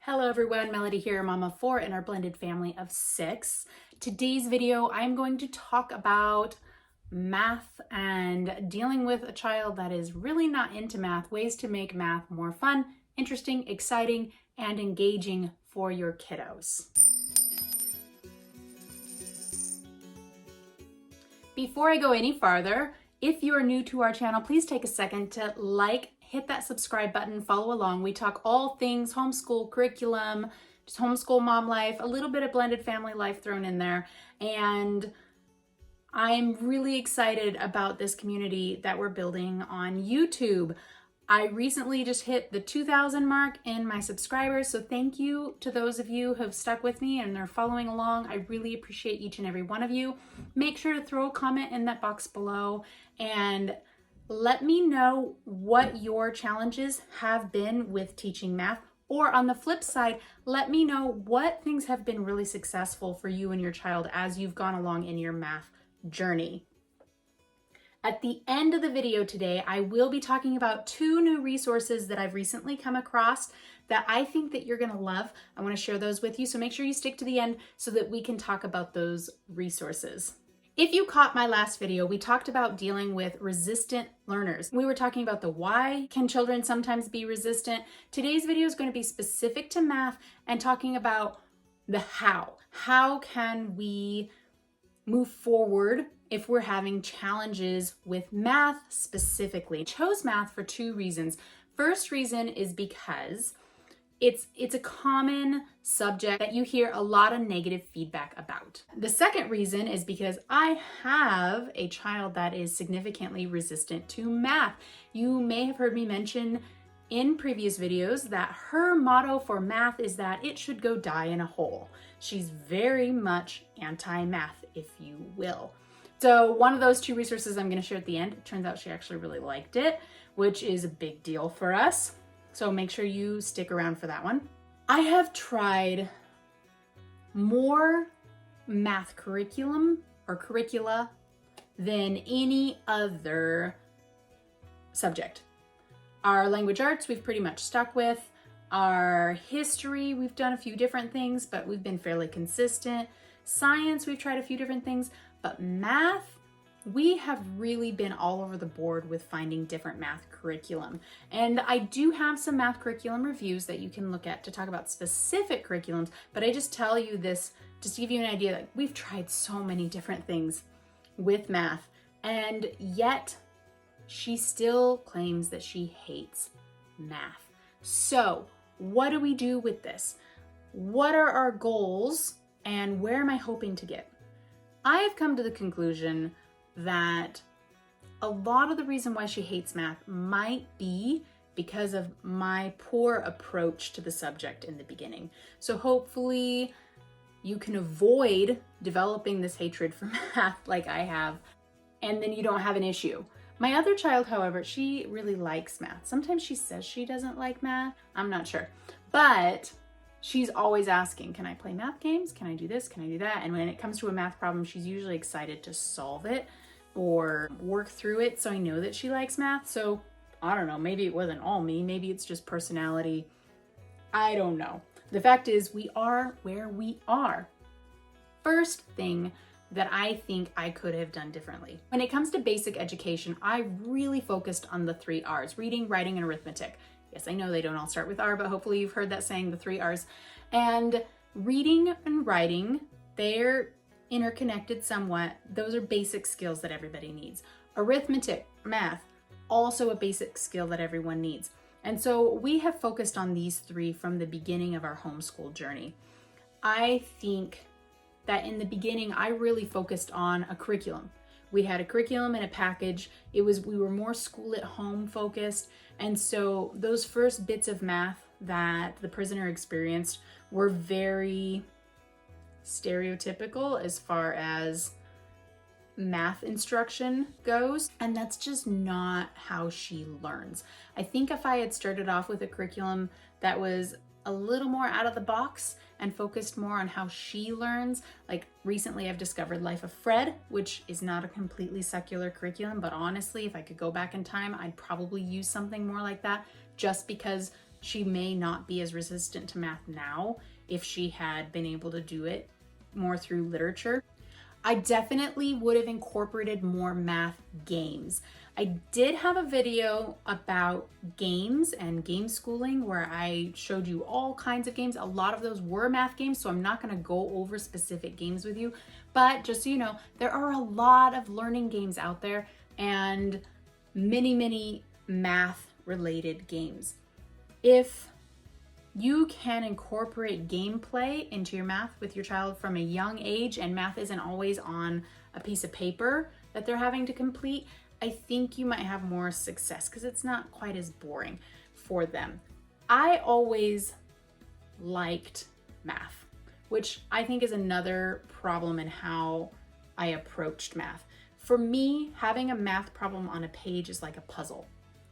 Hello everyone, Melody here, mama of 4 in our blended family of 6. Today's video, I'm going to talk about math and dealing with a child that is really not into math, ways to make math more fun, interesting, exciting, and engaging for your kiddos. Before I go any farther, if you are new to our channel, please take a second to hit that subscribe button, follow along. We talk all things homeschool curriculum, just homeschool mom life, a little bit of blended family life thrown in there. And I'm really excited about this community that we're building on YouTube. I recently just hit the 2,000 mark in my subscribers, so thank you to those of you who have stuck with me and are following along. I really appreciate each and every one of you. Make sure to throw a comment in that box below and let me know what your challenges have been with teaching math, or on the flip side, let me know what things have been really successful for you and your child as you've gone along in your math journey. At the end of the video today, I will be talking about 2 new resources that I've recently come across that I think that you're gonna love. I wanna share those with you, so make sure you stick to the end so that we can talk about those resources. If you caught my last video, we talked about dealing with resistant learners. We were talking about the why can children sometimes be resistant. Today's video is going to be specific to math and talking about the how. How can we move forward if we're having challenges with math specifically? I chose math for 2 reasons. First reason is because it's a common subject that you hear a lot of negative feedback about. The second reason is because I have a child that is significantly resistant to math. You may have heard me mention in previous videos that her motto for math is that it should go die in a hole. She's very much anti-math, if you will. So one of those 2 resources I'm going to share at the end. It turns out she actually really liked it, which is a big deal for us. So make sure you stick around for that one. I have tried more math curriculum or curricula than any other subject. Our language arts, we've pretty much stuck with. Our history, we've done a few different things, but we've been fairly consistent. Science, we've tried a few different things, but math, we have really been all over the board with finding different math curriculum. And I do have some math curriculum reviews that you can look at to talk about specific curriculums, but I just tell you this just to give you an idea that we've tried so many different things with math, and yet she still claims that she hates math. So what do we do with this? What are our goals and where am I hoping to get? I have come to the conclusion that a lot of the reason why she hates math might be because of my poor approach to the subject in the beginning. So hopefully you can avoid developing this hatred for math like I have, and then you don't have an issue. My other child, however, she really likes math. Sometimes she says she doesn't like math. I'm not sure. But she's always asking, can I play math games? Can I do this? Can I do that? And when it comes to a math problem, she's usually excited to solve it or work through it. So I know that she likes math. So I don't know, maybe it wasn't all me. Maybe it's just personality. I don't know. The fact is, we are where we are. First thing that I think I could have done differently. When it comes to basic education, I really focused on the 3 R's, reading, writing, and arithmetic. Yes, I know they don't all start with R, but hopefully you've heard that saying, the 3 R's. And reading and writing, they're interconnected somewhat. Those are basic skills that everybody needs. Arithmetic, math, also a basic skill that everyone needs. And so we have focused on these 3 from the beginning of our homeschool journey. I think that in the beginning, I really focused on a curriculum. We had a curriculum and a package. We were more school at home focused. And so those first bits of math that the prisoner experienced were very stereotypical as far as math instruction goes. And that's just not how she learns. I think if I had started off with a curriculum that was a little more out of the box and focused more on how she learns. Like recently I've discovered Life of Fred, which is not a completely secular curriculum, but honestly, if I could go back in time, I'd probably use something more like that just because she may not be as resistant to math now if she had been able to do it more through literature. I definitely would have incorporated more math games. I did have a video about games and game schooling where I showed you all kinds of games. A lot of those were math games, so I'm not going to go over specific games with you. But just so you know, there are a lot of learning games out there and many math related games. If you can incorporate gameplay into your math with your child from a young age, and math isn't always on a piece of paper that they're having to complete, I think you might have more success because it's not quite as boring for them. I always liked math, which I think is another problem in how I approached math. For me, having a math problem on a page is like a puzzle.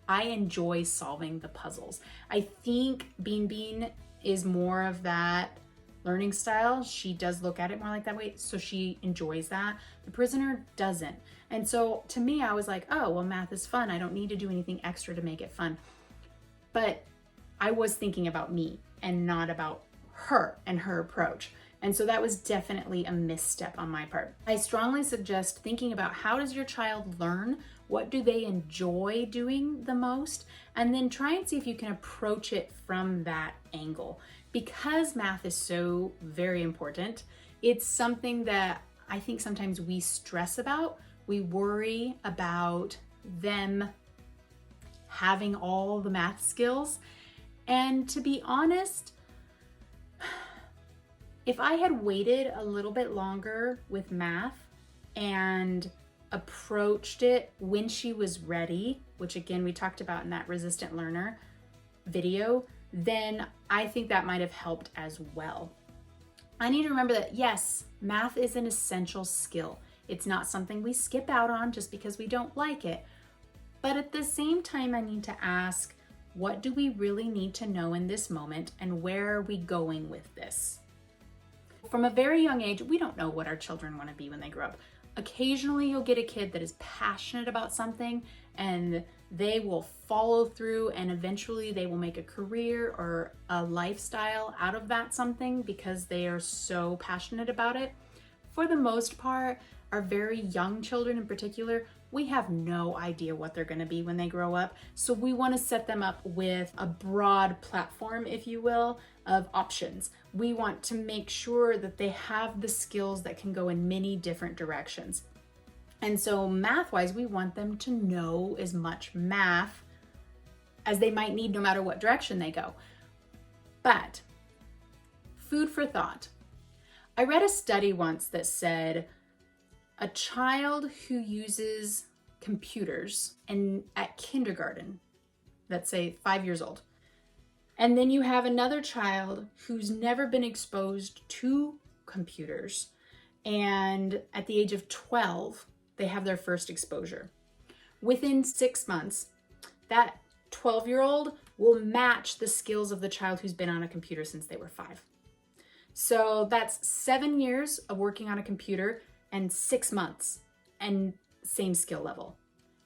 I enjoy solving the puzzles. I think Bean is more of that learning style. She does look at it more like that way, so she enjoys that. The Prisoner doesn't. And so to me, I was like, oh, well, math is fun. I don't need to do anything extra to make it fun. But I was thinking about me and not about her and her approach. And so that was definitely a misstep on my part. I strongly suggest thinking about how does your child learn? What do they enjoy doing the most? And then try and see if you can approach it from that angle. Because math is so very important, it's something that I think sometimes we stress about. We worry about them having all the math skills. And to be honest, if I had waited a little bit longer with math and approached it when she was ready, which again, we talked about in that resistant learner video, then I think that might have helped as well. I need to remember that yes, math is an essential skill. It's not something we skip out on just because we don't like it. But at the same time, I need to ask, what do we really need to know in this moment and where are we going with this? From a very young age, we don't know what our children want to be when they grow up. Occasionally you'll get a kid that is passionate about something and they will follow through and eventually they will make a career or a lifestyle out of that something because they are so passionate about it. For the most part, our very young children in particular, we have no idea what they're going to be when they grow up. So we want to set them up with a broad platform, if you will, of options. We want to make sure that they have the skills that can go in many different directions. And so math-wise, we want them to know as much math as they might need no matter what direction they go. But food for thought. I read a study once that said a child who uses computers and at kindergarten, let's say 5 years old, and then you have another child who's never been exposed to computers, and at the age of 12, they have their first exposure. Within 6 months, that 12-year-old will match the skills of the child who's been on a computer since they were 5. So that's 7 years of working on a computer and 6 months and same skill level.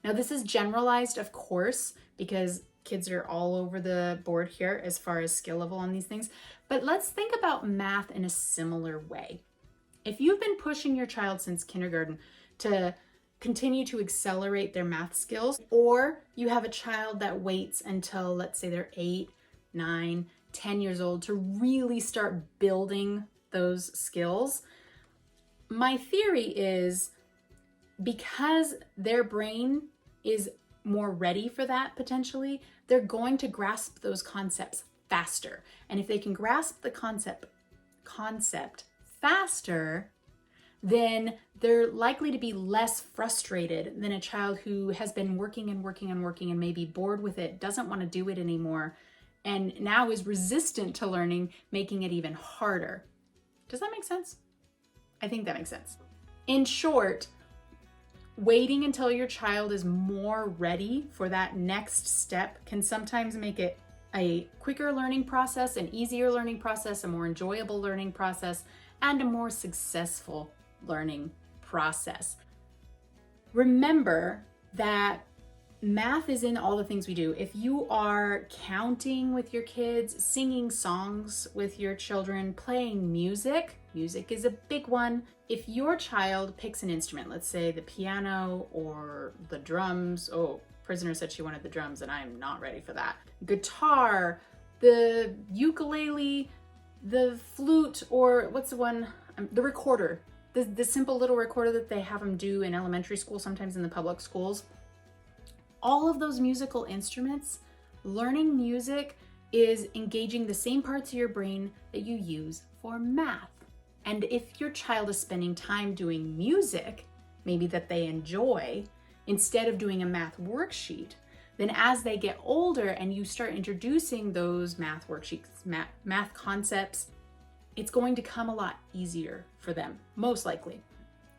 Now this is generalized, of course, because kids are all over the board here as far as skill level on these things. But let's think about math in a similar way. If you've been pushing your child since kindergarten to continue to accelerate their math skills, or you have a child that waits until, let's say, they're 8, 9, 10 years old to really start building those skills, my theory is because their brain is more ready for that potentially, they're going to grasp those concepts faster. And if they can grasp the concept faster, then they're likely to be less frustrated than a child who has been working and maybe bored with it, doesn't want to do it anymore, and now is resistant to learning, making it even harder. Does that make sense? I think that makes sense. In short, waiting until your child is more ready for that next step can sometimes make it a quicker learning process, an easier learning process, a more enjoyable learning process, and a more successful learning process. Remember that Math is in all the things we do. If you are counting with your kids, singing songs with your children, playing music, music is a big one. If your child picks an instrument, let's say the piano or the drums, oh, Prisoner said she wanted the drums and I am not ready for that. Guitar, the ukulele, the flute, or what's the one, the recorder, the simple little recorder that they have them do in elementary school, sometimes in the public schools. All of those musical instruments, learning music is engaging the same parts of your brain that you use for math. And if your child is spending time doing music, maybe that they enjoy, instead of doing a math worksheet, then as they get older and you start introducing those math worksheets, math concepts, it's going to come a lot easier for them, most likely.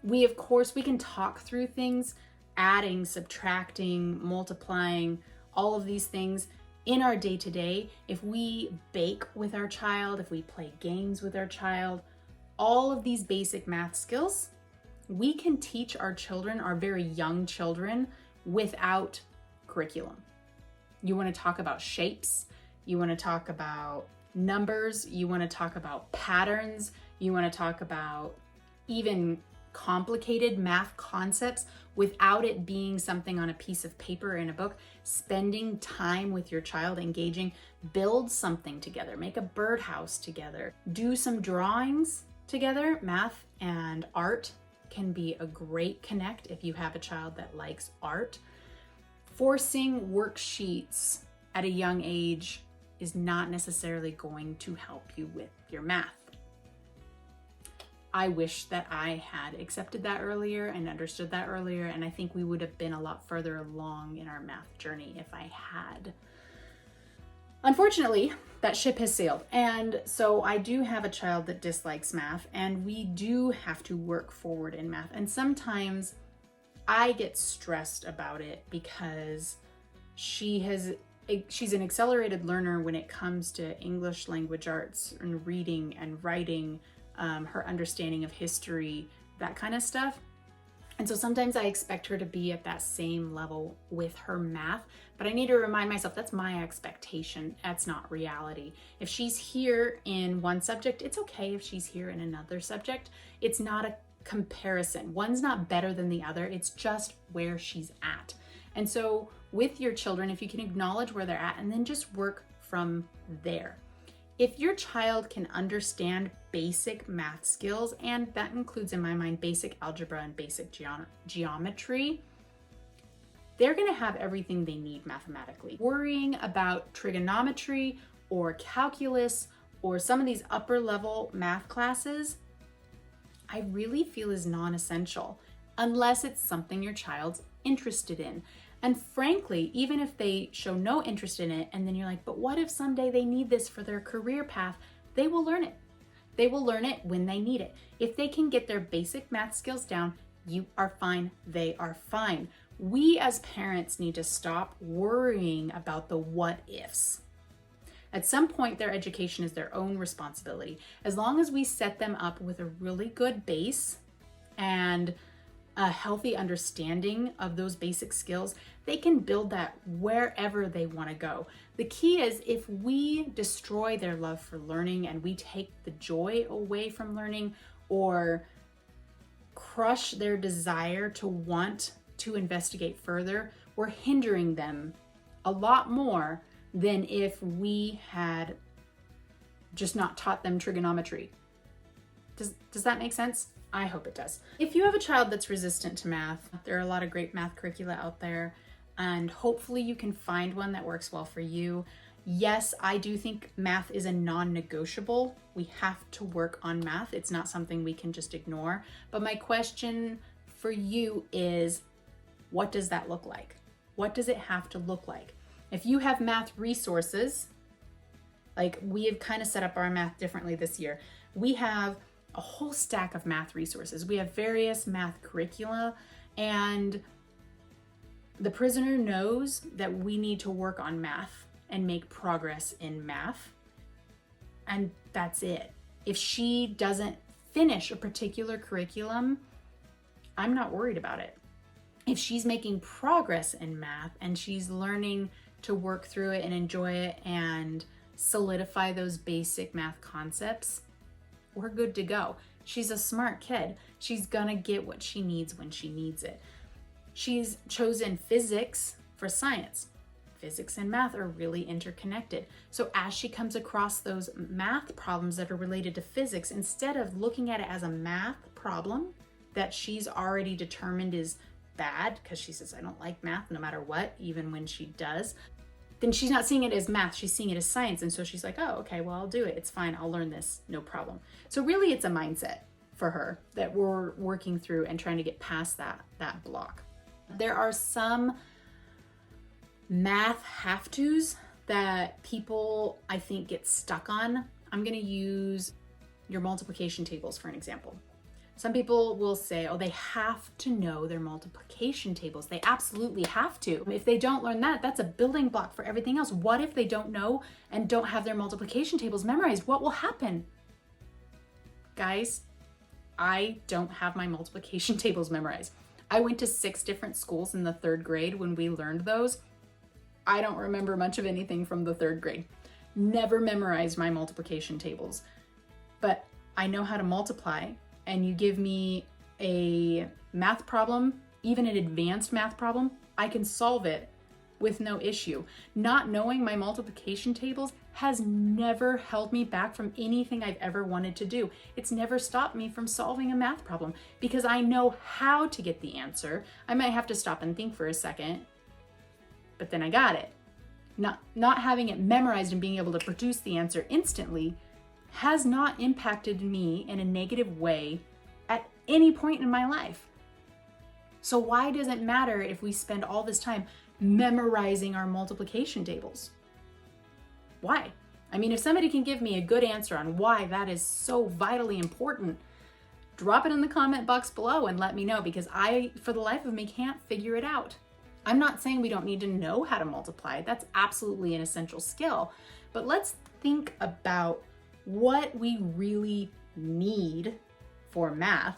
We can talk through things, adding, subtracting, multiplying, all of these things in our day-to-day. If we bake with our child, if we play games with our child, all of these basic math skills, we can teach our children, our very young children, without curriculum. You want to talk about shapes, you want to talk about numbers, you want to talk about patterns, you want to talk about even complicated math concepts without it being something on a piece of paper in a book. Spending time with your child, engaging, build something together, make a birdhouse together, do some drawings together. Math and art can be a great connect if you have a child that likes art. Forcing worksheets at a young age is not necessarily going to help you with your math. I wish that I had accepted that earlier and understood that earlier, and I think we would have been a lot further along in our math journey if I had. Unfortunately, that ship has sailed, and so I do have a child that dislikes math, and we do have to work forward in math. And sometimes I get stressed about it because she's an accelerated learner when it comes to English language arts and reading and writing, her understanding of history, that kind of stuff. And so sometimes I expect her to be at that same level with her math, but I need to remind myself that's my expectation. That's not reality. If she's here in one subject, it's okay if she's here in another subject. It's not a comparison. One's not better than the other. It's just where she's at. And so with your children, if you can acknowledge where they're at and then just work from there. If your child can understand basic math skills, and that includes in my mind basic algebra and basic geometry, they're going to have everything they need mathematically. Worrying about trigonometry or calculus or some of these upper level math classes, I really feel is non-essential unless it's something your child's interested in. And frankly, even if they show no interest in it, and then you're like, but what if someday they need this for their career path? They will learn it. They will learn it when they need it. If they can get their basic math skills down, you are fine. They are fine. We as parents need to stop worrying about the what ifs. At some point, their education is their own responsibility. As long as we set them up with a really good base and a healthy understanding of those basic skills, they can build that wherever they want to go. The key is if we destroy their love for learning and we take the joy away from learning or crush their desire to want to investigate further, we're hindering them a lot more than if we had just not taught them trigonometry. Does that make sense? I hope it does. If you have a child that's resistant to math, there are a lot of great math curricula out there, and hopefully you can find one that works well for you. Yes, I do think math is a non-negotiable. We have to work on math. It's not something we can just ignore. But my question for you is, what does that look like? What does it have to look like? If you have math resources, like we have kind of set up our math differently this year. We have a whole stack of math resources. We have various math curricula, and the prisoner knows that we need to work on math and make progress in math. And that's it. If she doesn't finish a particular curriculum, I'm not worried about it. if she's making progress in math and she's learning to work through it and enjoy it and solidify those basic math concepts, we're good to go. She's a smart kid. She's gonna get what she needs when she needs it. She's chosen physics for science. Physics and math are really interconnected. So as she comes across those math problems that are related to physics, instead of looking at it as a math problem that she's already determined is bad, because she says, I don't like math no matter what, even when she does, then she's not seeing it as math, she's seeing it as science. And so she's like, oh, okay, well, I'll do it. It's fine. I'll learn this, no problem. So really it's a mindset for her that we're working through and trying to get past that block. There are some math have-tos that people, I think, get stuck on. I'm gonna use your multiplication tables for an example. Some people will say, oh, they have to know their multiplication tables. They absolutely have to. If they don't learn that, that's a building block for everything else. What if they don't know and don't have their multiplication tables memorized? What will happen? Guys, I don't have my multiplication tables memorized. I went to 6 different schools in the 3rd grade when we learned those. I don't remember much of anything from the 3rd grade. Never memorized my multiplication tables, but I know how to multiply. And you give me a math problem, even an advanced math problem, I can solve it with no issue. Not knowing my multiplication tables has never held me back from anything I've ever wanted to do. It's never stopped me from solving a math problem because I know how to get the answer. I might have to stop and think for a second, but then I got it. Not having it memorized and being able to produce the answer instantly has not impacted me in a negative way at any point in my life. So why does it matter if we spend all this time memorizing our multiplication tables? Why? I mean, if somebody can give me a good answer on why that is so vitally important, drop it in the comment box below and let me know, because I, for the life of me, can't figure it out. I'm not saying we don't need to know how to multiply. That's absolutely an essential skill. But let's think about what we really need for math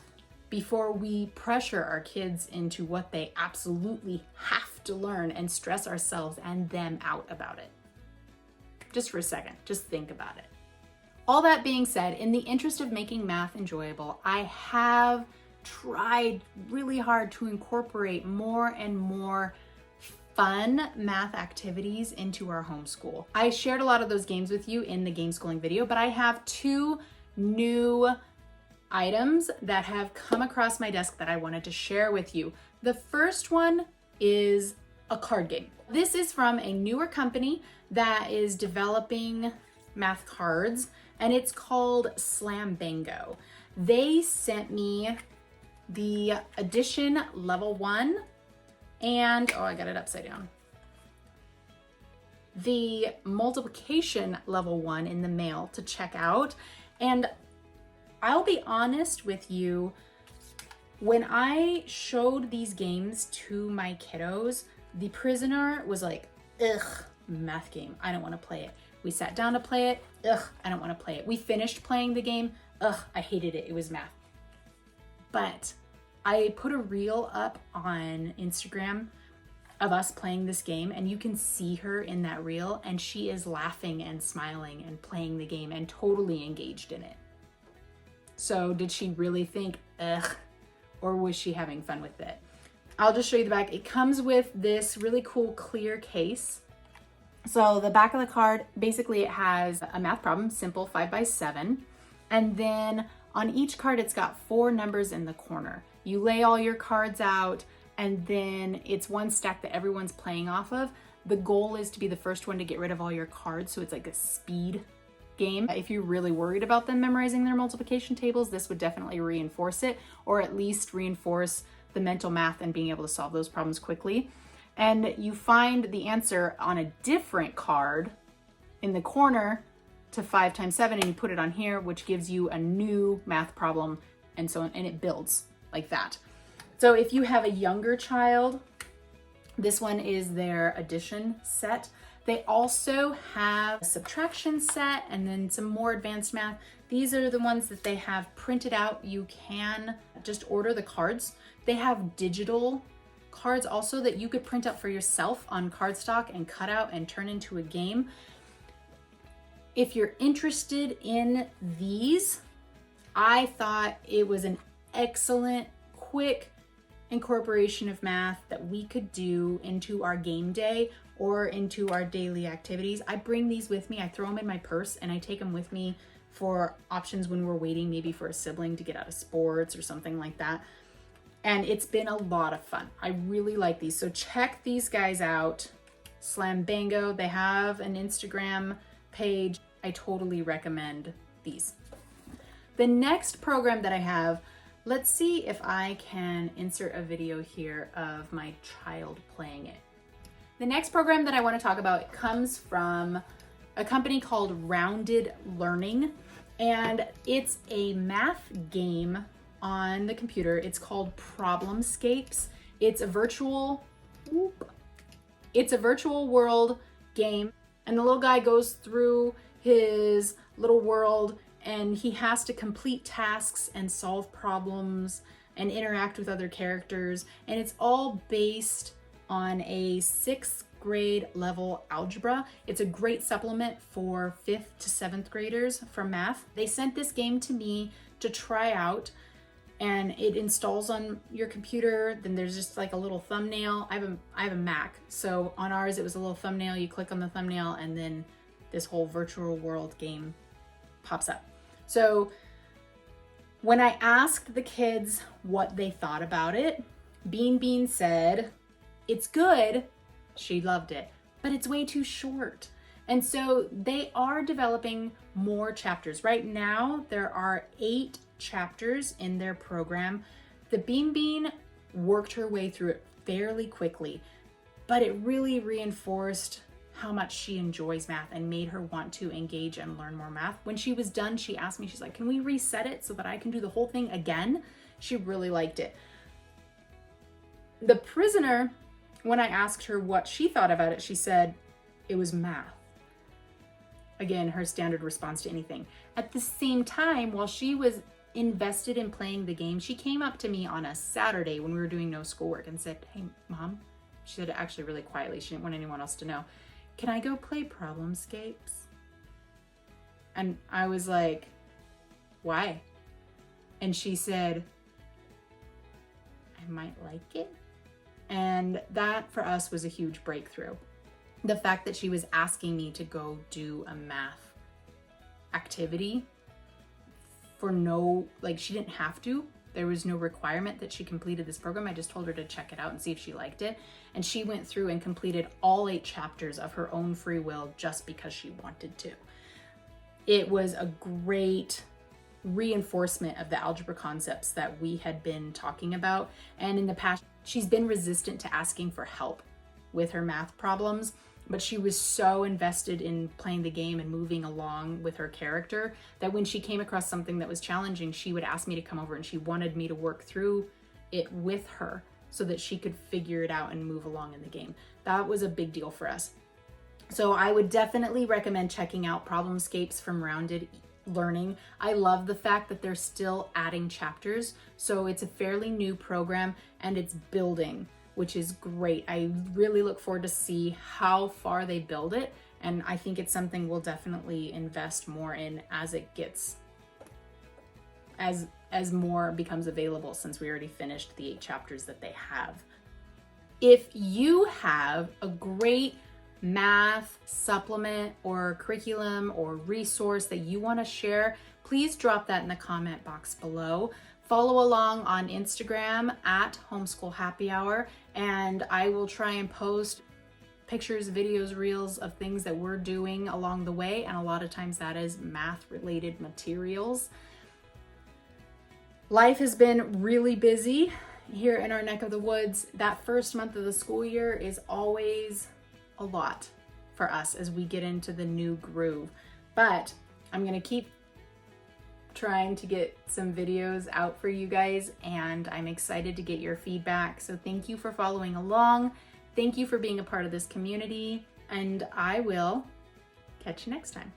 before we pressure our kids into what they absolutely have to learn and stress ourselves and them out about it. Just for a second, just think about it. All that being said, in the interest of making math enjoyable, I have tried really hard to incorporate more and more fun math activities into our homeschool. I shared a lot of those games with you in the game schooling video, but I have 2 new items that have come across my desk that I wanted to share with you. The first one is a card game. This is from a newer company that is developing math cards, and it's called Slam Bango. They sent me the Addition Level 1 and, oh, I got it upside down, the Multiplication Level 1 in the mail to check out. And I'll be honest with you, when I showed these games to my kiddos, the prisoner was like, ugh, math game, I don't want to play it. We sat down to play it, ugh, I don't want to play it. We finished playing the game, ugh, I hated it, it was math. But I put a reel up on Instagram of us playing this game, and you can see her in that reel, and she is laughing and smiling and playing the game and totally engaged in it. So did she really think, ugh, or was she having fun with it? I'll just show you the back. It comes with this really cool clear case. So the back of the card, basically it has a math problem, simple 5x7. And then on each card, it's got 4 numbers in the corner. You lay all your cards out, and then it's one stack that everyone's playing off of. The goal is to be the first one to get rid of all your cards, so it's like a speed game. If you're really worried about them memorizing their multiplication tables, this would definitely reinforce it, or at least reinforce the mental math and being able to solve those problems quickly. And you find the answer on a different card in the corner to 5 times 7, and you put it on here, which gives you a new math problem, and so on, and it builds like that. So if you have a younger child, this one is their addition set. They also have a subtraction set and then some more advanced math. These are the ones that they have printed out. You can just order the cards. They have digital cards also that you could print out for yourself on cardstock and cut out and turn into a game. If you're interested in these, I thought it was an excellent, quick incorporation of math that we could do into our game day or into our daily activities. I bring these with me, I throw them in my purse, and I take them with me for options when we're waiting maybe for a sibling to get out of sports or something like that. And it's been a lot of fun. I really like these. So check these guys out. Slambango, they have an Instagram page. I totally recommend these. The next program that I have, let's see if I can insert a video here of my child playing it. The next program that I want to talk about comes from a company called Rounded Learning, and it's a math game on the computer. It's called Problemscapes. It's a virtual world game, and the little guy goes through his little world and he has to complete tasks and solve problems and interact with other characters. And it's all based on a 6th grade level algebra. It's a great supplement for 5th to 7th graders for math. They sent this game to me to try out, and it installs on your computer. Then there's just like a little thumbnail. I have a Mac, so on ours it was a little thumbnail. You click on the thumbnail and then this whole virtual world game pops up. So when I asked the kids what they thought about it, Bean said, it's good, she loved it, but it's way too short. And so they are developing more chapters. Right now, there are 8 chapters in their program. The Bean worked her way through it fairly quickly, but it really reinforced how much she enjoys math and made her want to engage and learn more math. When she was done, she asked me, she's like, can we reset it so that I can do the whole thing again? She really liked it. The Prisoner, when I asked her what she thought about it, she said it was math. Again, her standard response to anything. At the same time, while she was invested in playing the game, she came up to me on a Saturday when we were doing no schoolwork and said, hey, Mom, she said it actually really quietly, she didn't want anyone else to know, can I go play Problemscapes? And I was like, why? And she said, I might like it. And that for us was a huge breakthrough. The fact that she was asking me to go do a math activity for she didn't have to. There was no requirement that she completed this program. I just told her to check it out and see if she liked it. And she went through and completed all 8 chapters of her own free will just because she wanted to. It was a great reinforcement of the algebra concepts that we had been talking about. And in the past, she's been resistant to asking for help with her math problems, but she was so invested in playing the game and moving along with her character that when she came across something that was challenging, she would ask me to come over and she wanted me to work through it with her so that she could figure it out and move along in the game. That was a big deal for us. So I would definitely recommend checking out Problemscapes from Rounded Learning. I love the fact that they're still adding chapters. So it's a fairly new program and it's building, which is great. I really look forward to see how far they build it. And I think it's something we'll definitely invest more in as it gets, as more becomes available, since we already finished the 8 chapters that they have. If you have a great math supplement or curriculum or resource that you want to share, please drop that in the comment box below. Follow along on Instagram at Homeschool Happy Hour, and I will try and post pictures, videos, reels of things that we're doing along the way, and a lot of times that is math-related materials. Life has been really busy here in our neck of the woods. That first month of the school year is always a lot for us as we get into the new groove, but I'm gonna keep trying to get some videos out for you guys, and I'm excited to get your feedback. So thank you for following along. Thank you for being a part of this community, and I will catch you next time.